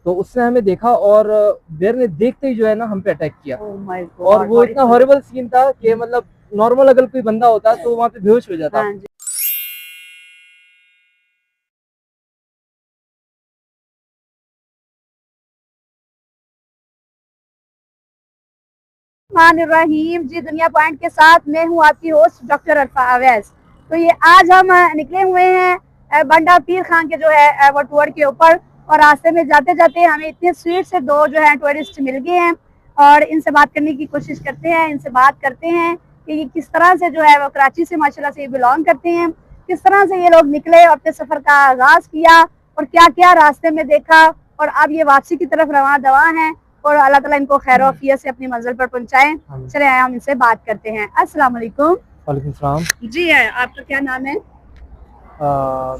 तो उसने हमें देखा और बेर ने देखते ही जो है ना हम पे अटैक किया। ओह माय गॉड, और वो इतना हॉरिबल सीन था कि मतलब नॉर्मल अगर कोई बंदा होता तो वहाँ पे बेहोश हो जाता। हाँ जी। रहीम जी, दुनिया पॉइंट के साथ मैं हूँ आपकी होस्ट डॉक्टर अरफा अवैस। तो ये आज हम निकले हुए हैं बंडा पीर खान के जो है वो टूर के ऊपर, और रास्ते में जाते जाते हमें इतने स्वीट से दो जो है टूरिस्ट मिल गए हैं और इनसे बात करने की कोशिश करते हैं, इनसे बात करते हैं कि ये किस तरह से जो है वो कराची से माशाल्लाह से बिलोंग करते हैं, किस तरह से ये लोग निकले और अपने सफर का आगाज किया और क्या क्या रास्ते में देखा, और अब ये वापसी की तरफ रवाना दवा हैं और अल्लाह ताला इनको खैर वफियत से अपनी मंजिल पर पहुंचाएं। चले आए हम इनसे बात करते हैं। अस्सलाम वालेकुम। वालेकुम सलाम। जी है, आपका क्या नाम है?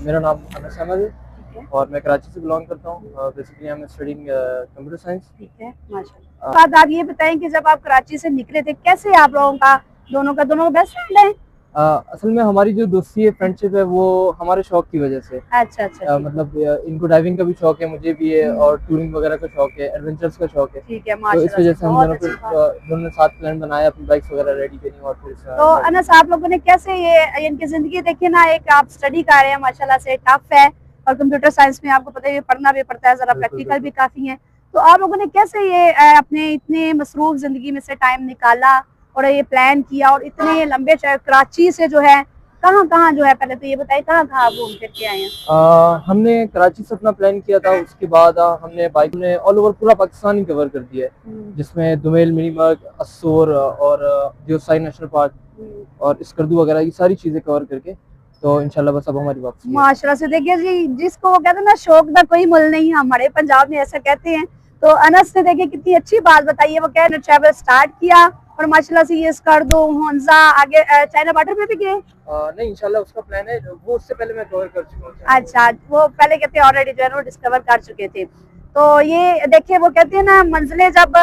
मेरा नाम अनस अहमद है और मैं कराची से बिलोंग करता हूँ। Basically I am studying computer science. ठीक है, माशाल्लाह। बात आप ये बताएं कि जब आप कराची से निकले थे, कैसे आप लोगों का दोनों का बेस्ट फ्रेंड है? असल में हमारी जो दोस्ती है, फ्रेंडशिप है, वो हमारे शौक की वजह से। अच्छा अच्छा, मतलब इनको ड्राइविंग का भी शौक है, मुझे भी है, और टूरिंग वगैरह का शौक है, एडवेंचर्स का शौक है। ठीक है, तो इस वजह से हम माशाल्लाह, दोनों ने साथ प्लान बनाया अपनी बाइक्स वगैरह रेडी करी और फिर तो अनस आप लोगों ने कैसे ये इनकी जिंदगी देखी ना, एक आप स्टडी कर रहे हैं माशाल्लाह से, टफ है और कंप्यूटर साइंस में आपको पता है पढ़ना भी पड़ता है, जरा प्रैक्टिकल भी काफी है। तो आप लोगों ने कैसे ये अपने इतने मसरूफ जिंदगी में से टाइम निकाला और ये प्लान किया और इतने लंबे कराची से जो है कहाँ कहाँ जो है, पहले तो ये बताइए कहाँ कहाँ आप घूम फिर के आए हैं? हमने कराची से अपना प्लान किया था, उसके बाद हमने बाइक में ऑल ओवर पूरा पाकिस्तान ही कवर कर दिया है, जिसमें दुमेल, मिनीमर्ग, अस्सोर और दियोसाई नेशनल पार्क और स्कर्दू वगैरह ये सारी चीजें कवर करके तो इंशाल्लाह बस अब हमारी वापसी है। माशाल्लाह से देखिए जी, जिसको वो कहते हैं ना शौक का कोई मुल नहीं, हमारे पंजाब में ऐसा कहते हैं। तो अनस ने देखिए कितनी अच्छी बात बताई है, वो कह रहे ट्रैवल स्टार्ट किया और माशाल्लाह से ये स्कर्दू, होंजा, आगे चाइना बॉर्डर पे भी गए। नहीं, इंशाल्लाह उसका प्लान है, वो उससे पहले मैं कवर कर चुका हूँ। अच्छा, वो पहले कहते हैं ऑलरेडी जो है वो डिस्कवर कर चुके थे। तो ये देखिए वो कहते हैं ना, मंजिलें जब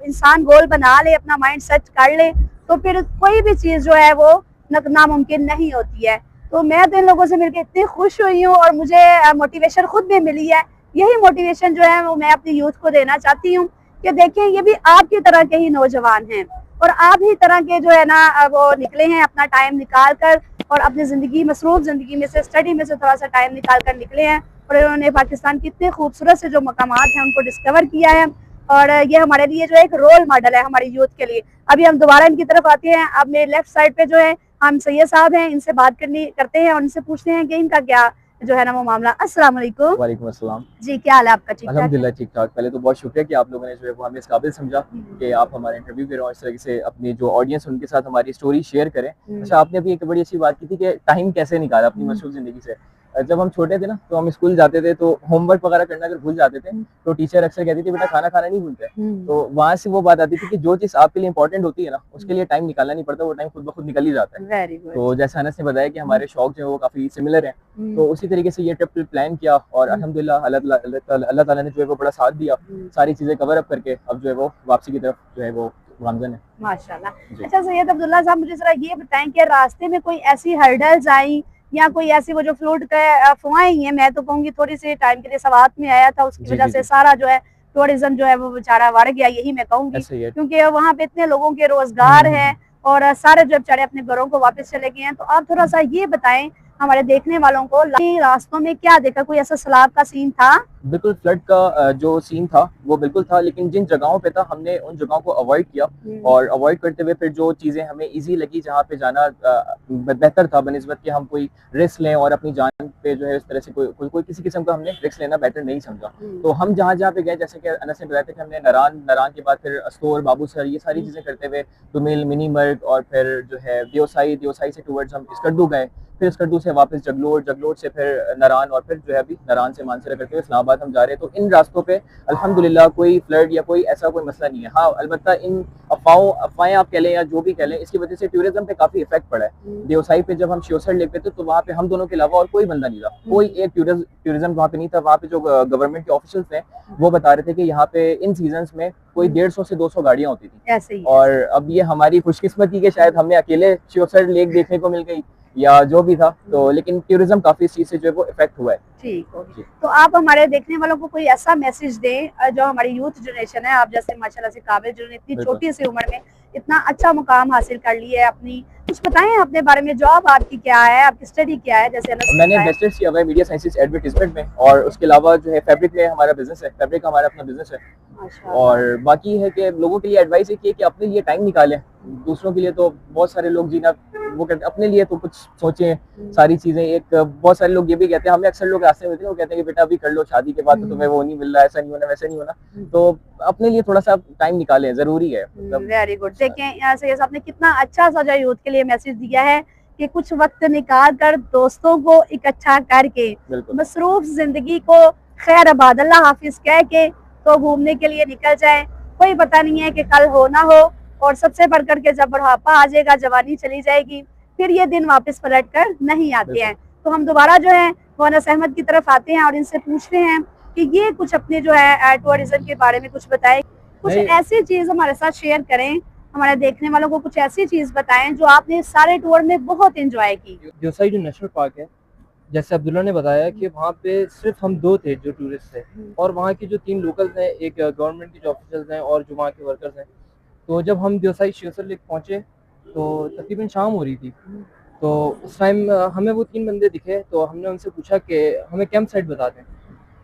इंसान गोल बना ले, अपना माइंड सेट कर ले, तो फिर कोई भी चीज जो है वो नामुमकिन नहीं होती है। तो मैं तो इन लोगों से मिलकर इतनी खुश हुई हूँ और मुझे मोटिवेशन खुद भी मिली है। यही मोटिवेशन जो है वो मैं अपनी यूथ को देना चाहती हूँ कि देखें ये भी आपकी तरह के ही नौजवान हैं और आप ही तरह के जो है ना वो निकले हैं अपना टाइम निकाल कर और अपनी जिंदगी, मसरूफ जिंदगी में से, स्टडी में से थोड़ा सा टाइम निकाल कर निकले हैं और इन्होंने पाकिस्तान की इतने खूबसूरत से जो मकामात हैं उनको डिस्कवर किया है और ये हमारे लिए जो एक रोल मॉडल है हमारी यूथ के लिए। अभी हम दोबारा इनकी तरफ आते हैं। अब मेरे लेफ्ट साइड पे जो है हम सैयद साहब हैं, इनसे बात करते हैं और इनसे पूछते हैं कि इनका क्या जो है ना वो मामला। अस्सलाम वालेकुम। वालेकुम अस्सलाम जी, क्या हाल है आपका? ठीक अल्हम्दुलिल्लाह ठीक ठाक। पहले तो बहुत शुक्रिया कि आप लोगों ने जो है वो हमें इस काबिल समझा कि आप हमारे इंटरव्यू कर रहे हो, इस तरह से अपनी जो ऑडियंस उनके साथ हमारी स्टोरी शेयर करें। अच्छा, आपने अभी एक बड़ी अच्छी बात की थी कि टाइम कैसे निकाला अपनी मसरूफ जिंदगी से। जब हम छोटे थे ना तो हम स्कूल जाते थे तो होमवर्क वगैरह करना अगर भूल जाते थे तो टीचर अक्सर कहती थी बेटा खाना खाना नहीं भूलते। तो वहाँ से वो बात आती थी कि जो चीज आपके लिए इंपॉर्टेंट होती है ना उसके लिए टाइम निकालना नहीं पड़ता, वो टाइम खुद ब खुद निकल ही जाता है। तो जैसा अनस ने बताया कि हमारे शौक जो है वो काफी सिमिलर है, तो उसी तरीके से ये ट्रिप प्लान किया और अल्हम्दुलिल्लाह अल्लाह ताला ने जो है वो बड़ा साथ दिया, सारी चीजें कवर अप करके अब जो है वो वापसी की तरफ जो है वो गामजन है माशाल्लाह। अच्छा सैयद अब्दुल्ला साहब, मुझे जरा ये बताएं कि रास्ते में कोई ऐसी हर्डल्स आई या कोई ऐसी वो जो फ्लूड के अफवाहें हैं, मैं तो कहूँगी थोड़ी सी टाइम के लिए सवात में आया था, उसकी वजह से सारा जो है टूरिज्म जो है वो बेचारा बढ़ गया, यही मैं कहूँगी, क्योंकि वहाँ पे इतने लोगों के रोजगार हैं और सारे जो बेचारे अपने घरों को वापस चले गए हैं। तो आप थोड़ा सा ये बताएं हमारे देखने वालों को रास्तों में क्या देखा, कोई ऐसा सैलाब का सीन था? बिल्कुल, फ्लड का जो सीन था वो बिल्कुल था, लेकिन जिन जगहों पे था हमने उन जगहों को अवॉइड किया और अवॉइड करते हुए फिर जो चीज़ें हमें इजी लगी, जहाँ पे जाना बेहतर था बनिस्बत कि हम कोई रिस्क लें और अपनी जान पे जो है इस तरह से कोई किसी किस्म का हमने रिस्क लेना बेटर नहीं समझा। तो हम जहाँ जहाँ पे गए, जैसे कि अनस ने बताया था कि हमने नारान के बाद फिर अस्सोर, बाबूसर, ये सारी चीज़ें करते हुए दुमेल, मिनीमर्ग और फिर जो है दियोसाई से टूवर्ड्स हम स्कर्दू गए, फिर स्कर्दू से वापस जगलोट से फिर नारान और फिर जो है अभी नारान से मानसरा करते हुए इस्लामाबाद हम जा रहे हैं। तो इन रास्तों पे अल्हम्दुलिल्लाह कोई फ्लड या कोई ऐसा कोई मसला नहीं है। हाँ, अलबत्ता इन अफवाहें आप कह लें या जो भी कह लें, इसकी वजह से टूरिज्म पे काफी इफेक्ट पड़ा है। दियोसाई पे जब हम शियोसर लेक पे थे तो वहाँ पे हम दोनों के अलावा और कोई बंदा नहीं था, कोई एक टूरिज्म वहाँ पे नहीं था। वहाँ पे जो गवर्नमेंट के ऑफिशियल थे वो बता रहे थे कि यहाँ पे इन सीजन में कोई 150 से 200 गाड़ियाँ होती थी। और अब ये हमारी खुशकिस्मती के शायद हमें अकेले शियोसर लेक देखने को मिल गई या जो भी था, तो लेकिन टूरिज्म काफी इस चीज से जो है वो इफेक्ट हुआ है। ठीक हो। तो आप हमारे देखने वालों को कोई ऐसा मैसेज दें जो हमारी यूथ जनरेशन है, आप जैसे माशाल्लाह से काबिल जिन्होंने इतनी छोटी सी उम्र में इतना अच्छा मुकाम हासिल कर लिया है, अपनी कुछ बताएं अपने बारे में, जॉब आपकी क्या है, आपकी स्टडी क्या है? जैसे मैंने मास्टर्स किया हुआ है मीडिया साइंसेस एडवर्टाइजमेंट में, और उसके अलावा जो है फैब्रिक में हमारा बिजनेस है, फैब्रिक का हमारा अपना बिजनेस है। और बाकी है कि लोगों के लिए एडवाइस है कि अपने लिए टाइम निकालें, दूसरों के लिए तो बहुत सारे लोग जीना वो कहते हैं, अपने लिए तो कुछ सोचें सारी चीजें। एक बहुत सारे लोग ये भी कहते हैं, हमें अक्सर लोग रास्ते में मिलते हैं, वो कहते हैं कि बेटा अभी कर लो, शादी के बाद तो तुम्हें वो नहीं मिल रहा, ऐसा नहीं होना, वैसा नहीं होना, तो अपने लिए थोड़ा सा टाइम निकालें, जरूरी है। Very good. देखें यहाँ से आपने कितना अच्छा सा जो यूथ के लिए मैसेज दिया है कि कुछ वक्त निकाल कर दोस्तों को इकट्ठा करके मसरूफ जिंदगी को खैर आबाद अल्लाह हाफिज कह के तो घूमने के लिए निकल जाए। कोई पता नहीं है कि कल हो ना हो, और सबसे बढ़कर के जब बुढ़ापा आ जाएगा, जवानी चली जाएगी, फिर ये दिन वापस पलट कर नहीं आते हैं। तो हम दोबारा जो है वो अनस अहमद की तरफ आते हैं और इनसे पूछते हैं कि ये कुछ अपने जो है टूरिज्म के बारे में कुछ बताएं, कुछ ऐसी चीज हमारे साथ शेयर करें, हमारे देखने वालों को कुछ ऐसी चीज बताएं जो आपने सारे टूर में बहुत एंजॉय की। जोसाई जो नेशनल पार्क है, जैसे अब्दुल्ला ने बताया कि वहाँ पे सिर्फ हम 2 थे जो टूरिस्ट थे, और वहाँ की जो 3 लोकल्स हैं, एक गवर्नमेंट के जो ऑफिसर्स हैं और जो वहाँ के वर्कर्स हैं। तो जब हम जोसाई शेसर लेक पहुँचे तो तकरीबन शाम हो रही थी, तो उस टाइम हमें वो 3 बंदे दिखे, तो हमने उनसे पूछा कि हमें कैंप साइट बता दें।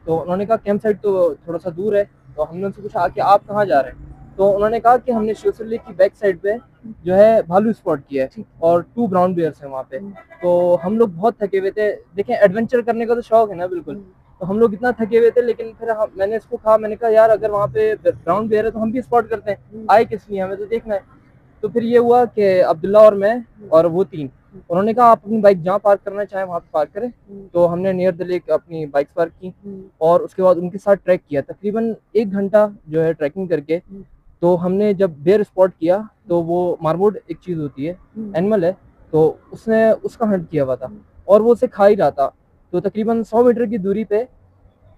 तो उन्होंने कहा कैंप साइट तो थोड़ा सा दूर है। तो हमने उनसे पूछा कि आप कहाँ जा रहे हैं? तो उन्होंने कहा कि हमने शेसर लेक की बैक साइड पे जो है भालू स्पॉट किया है और 2 ब्राउन बेयर्स हैं वहाँ पे। तो हम लोग बहुत थके हुए थे, देखें एडवेंचर करने का तो शौक है ना बिल्कुल, तो हम लोग इतना थके हुए थे, लेकिन फिर मैंने इसको कहा, मैंने कहा यार अगर वहाँ पे ब्राउन बेयर है तो हम भी स्पॉट करते हैं, आए किस लिए, हमें तो देखना है। तो फिर ये हुआ कि अब्दुल्ला और मैं और वो 3, उन्होंने कहा आप अपनी बाइक जहाँ पार्क करना चाहें वहाँ पे पार्क करें। तो हमने नियर द लेक अपनी बाइक पार्क की और उसके बाद उनके साथ ट्रैक किया, तकरीबन 1 घंटा जो है ट्रैकिंग करके। तो हमने जब बेयर स्पॉट किया तो वो मार्मोड एक चीज़ होती है, एनिमल है, तो उसने उसका हंट किया हुआ था और वो उसे खा ही रहा था। तो तकरीबन 100 मीटर की दूरी पे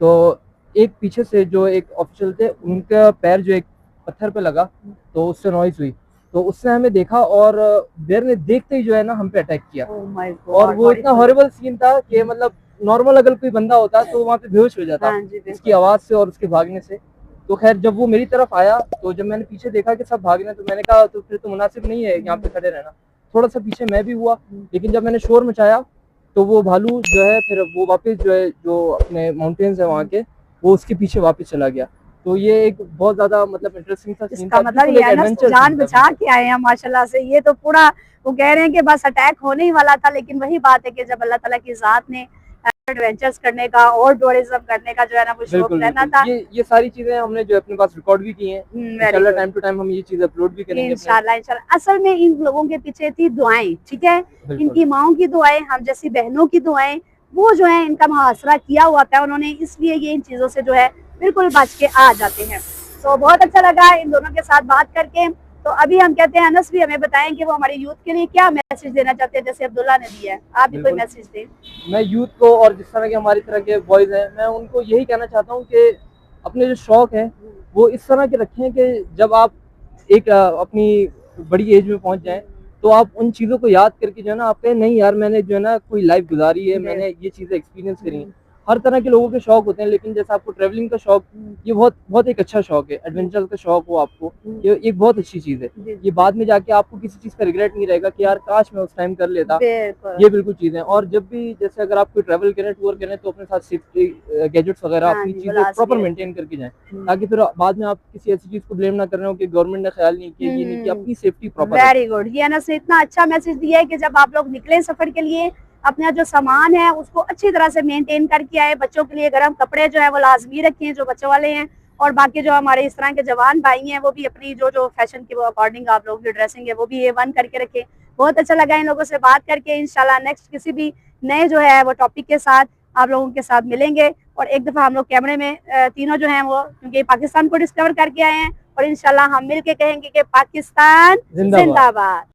तो एक पीछे से जो एक ऑफिशियल थे, उनका पैर जो एक पत्थर पे लगा तो उससे नॉइस हुई, तो उसने हमें देखा और बेयर ने देखते ही जो है ना हम पे अटैक किया। और वो इतना हॉरिबल सीन था कि मतलब नॉर्मल अगर कोई बंदा होता तो वहाँ पे बेहोश हो जाता उसकी आवाज से और उसके भागने से। तो खैर जब वो मेरी तरफ आया तो जब मैंने पीछे देखा कि सब भाग रहे हैं, तो मैंने कहा तो फिर तो मुनासिब नहीं है यहाँ पे खड़े रहना, थोड़ा सा पीछे मैं भी हुआ। लेकिन जब मैंने शोर मचाया तो वो भालू जो है फिर वो वापस जो है जो अपने माउंटेन्स है वहाँ के, वो उसके पीछे वापस चला गया। तो ये एक बहुत ज्यादा मतलब इंटरेस्टिंग सा सीन था। मतलब ये जान बचा के आए हैं माशाल्लाह से। ये तो पूरा वो कह रहे हैं कि बस अटैक होने ही वाला था, लेकिन वही बात है कि जब अल्लाह ताला की ज़ात ने एडवेंचर्स करने का और टूरिज्म करने का जो है ना वो शौक रहना था। ये सारी चीजें हमने जो अपने पास रिकॉर्ड भी की हैं, इंशाल्लाह टाइम टू टाइम हम ये चीजें अपलोड भी करेंगे इंशाल्लाह। असल में इन लोगों के पीछे थी दुआएं, ठीक है, इनकी माओं की दुआएं, हम जैसी बहनों की दुआएं, वो जो है इनका मुहासरा किया हुआ था उन्होंने, इसलिए ये इन चीजों से जो है बिल्कुल बच के आ जाते हैं। तो बहुत अच्छा लगा इन दोनों के साथ बात करके। तो अभी हम कहते हैं अनस भी हमें बताएं कि वो हमारे यूथ के लिए क्या मैसेज देना चाहते हैं, जैसे अब्दुल्ला ने दिया है, आप भी कोई मैसेज दें। मैं यूथ को और जिस तरह के हमारी तरह के बॉयज हैं, मैं उनको यही कहना चाहता हूँ कि अपने जो शौक है वो इस तरह के रखें कि जब आप एक अपनी बड़ी एज में पहुँच जाएं तो आप उन चीज़ों को याद करके जो है ना आप कहें नहीं यार मैंने जो है ना कोई लाइफ गुजारी है, मैंने ये चीज़ें एक्सपीरियंस करी हैं। हर तरह के लोगों के शौक होते हैं, लेकिन जैसे आपको ट्रैवलिंग का शौक, ये बहुत एक अच्छा शौक है, एडवेंचर का शौक हो आपको, ये एक बहुत अच्छी चीज है। ये बाद में जाके आपको किसी चीज का रिग्रेट नहीं रहेगा कि यार काश मैं उस टाइम कर लेता, ये बिल्कुल चीज है। और जब भी जैसे अगर आप कोई ट्रैवल करें, टूर करें, तो अपने साथ सेफ्टी गैजेट्स वगैरह अपनी चीजें प्रॉपर मेंटेन करके जाएं, ताकि फिर बाद में आप किसी ऐसी चीज को ब्लेम ना कर रहे हो कि गवर्नमेंट ने ख्याल नहीं किया, ये नहीं कि अपनी सेफ्टी प्रॉपर। Very good. ये अनस ने इतना अच्छा मैसेज दिया है कि जब आप लोग निकले सफर के लिए, अपना जो सामान है उसको अच्छी तरह से मेंटेन करके आए। बच्चों के लिए गर्म कपड़े जो है वो लाजमी रखें जो बच्चों वाले हैं, और बाकी जो हमारे इस तरह के जवान भाई हैं वो भी अपनी जो फैशन के वो अकॉर्डिंग आप लोगों की ड्रेसिंग है वो भी A1 करके रखें। बहुत अच्छा लगा इन लोगों से बात करके। इंशाल्लाह नेक्स्ट किसी भी नए जो है वो टॉपिक के साथ आप लोगों के साथ मिलेंगे। और एक दफ़ा हम लोग कैमरे में तीनों जो हैं वो, क्योंकि पाकिस्तान को डिस्कवर करके आए हैं, और इंशाल्लाह हम मिल के कहेंगे कि पाकिस्तान जिंदाबाद।